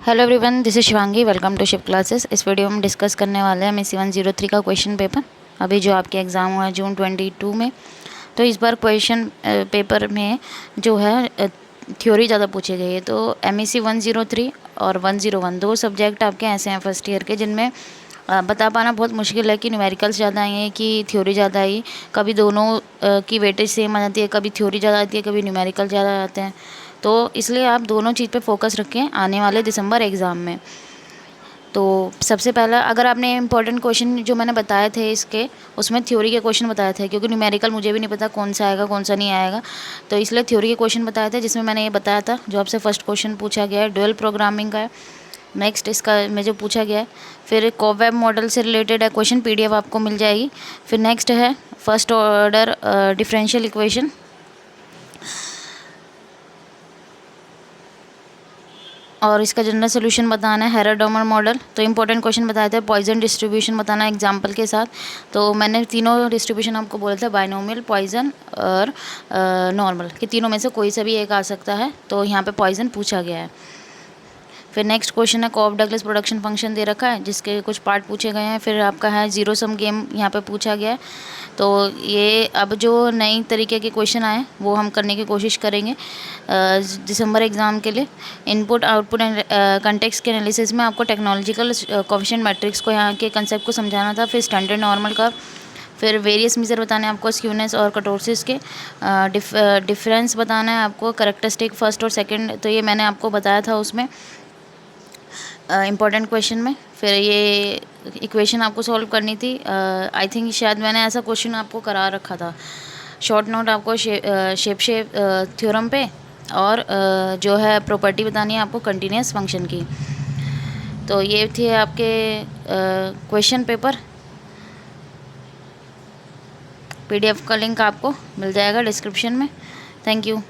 Hello everyone, this is Shivangi. Welcome to ship classes. इस video में discuss करने वाले हैं MSc 103 का क्वेश्चन पेपर। अभी जो आपके एग्ज़ाम हुआ है जून 22 में, तो इस बार क्वेश्चन पेपर में जो है थ्योरी ज़्यादा पूछी गई है। तो MSc 103 और 101 दो सब्जेक्ट आपके ऐसे हैं फर्स्ट ईयर के जिनमें बता पाना बहुत मुश्किल है कि न्यूमेरिकल्स ज़्यादा आई हैं कि थ्योरी ज़्यादा आई। कभी दोनों की वेटेज सेम आ जाती है, कभी थ्योरी ज़्यादा आती है, कभी न्यूमेरिकल ज़्यादा आते हैं। तो इसलिए आप दोनों चीज़ पे फोकस रखें आने वाले दिसंबर एग्ज़ाम में। तो सबसे पहला, अगर आपने इंपॉर्टेंट क्वेश्चन जो मैंने बताए थे इसके, उसमें थ्योरी के क्वेश्चन बताए थे, क्योंकि न्यूमेरिकल मुझे भी नहीं पता कौन सा आएगा कौन सा नहीं आएगा, तो इसलिए थ्योरी के क्वेश्चन बताए थे, जिसमें मैंने ये बताया था जो आपसे फर्स्ट क्वेश्चन पूछा गया है डुअल प्रोग्रामिंग का है। नेक्स्ट इसका में जो पूछा गया है, फिर कोवेब मॉडल से रिलेटेड है क्वेश्चन, PDF आपको मिल जाएगी। फिर नेक्स्ट है फर्स्ट ऑर्डर डिफरेंशियल इक्वेशन, और इसका जनरल सोल्यूशन बताना है हेरोडामर मॉडल। तो इंपॉर्टेंट क्वेश्चन बताए थे, पॉइजन डिस्ट्रीब्यूशन बताना है एग्जांपल के साथ। तो मैंने तीनों डिस्ट्रीब्यूशन आपको बोले थे, बाइनोमियल, पॉइजन और नॉर्मल, कि तीनों में से कोई सा भी एक आ सकता है। तो यहाँ पे पॉइजन पूछा गया है। फिर नेक्स्ट क्वेश्चन है कॉफ डगलस प्रोडक्शन फंक्शन दे रखा है, जिसके कुछ पार्ट पूछे गए हैं। फिर आपका है जीरो सम गेम यहाँ पे पूछा गया है। तो ये अब जो नई तरीके के क्वेश्चन आए वो हम करने की कोशिश करेंगे दिसंबर एग्ज़ाम के लिए। इनपुट आउटपुट एंड कंटेक्स्ट के एनालिसिस में आपको टेक्नोलॉजिकल कोफिशिएंट मैट्रिक्स को, यहाँ के कंसेप्ट को समझाना था। फिर स्टैंडर्ड नॉर्मल का, फिर वेरियस मीजर बताने हैं आपको, स्क्यूनेस और कटोरसिस के, डिफरेंस बताना है आपको, करेक्टरिस्टिक फर्स्ट और सेकंड, तो ये मैंने आपको बताया था उसमें इम्पॉर्टेंट क्वेश्चन में। फिर ये इक्वेशन आपको सॉल्व करनी थी। आई थिंक शायद मैंने ऐसा क्वेश्चन आपको करा रखा था। शॉर्ट नोट आपको शेप थ्योरम पे, और जो है प्रॉपर्टी बतानी है आपको कंटिन्यूस फंक्शन की। तो ये थे आपके क्वेश्चन पेपर। PDF का लिंक आपको मिल जाएगा डिस्क्रिप्शन में। Thank you.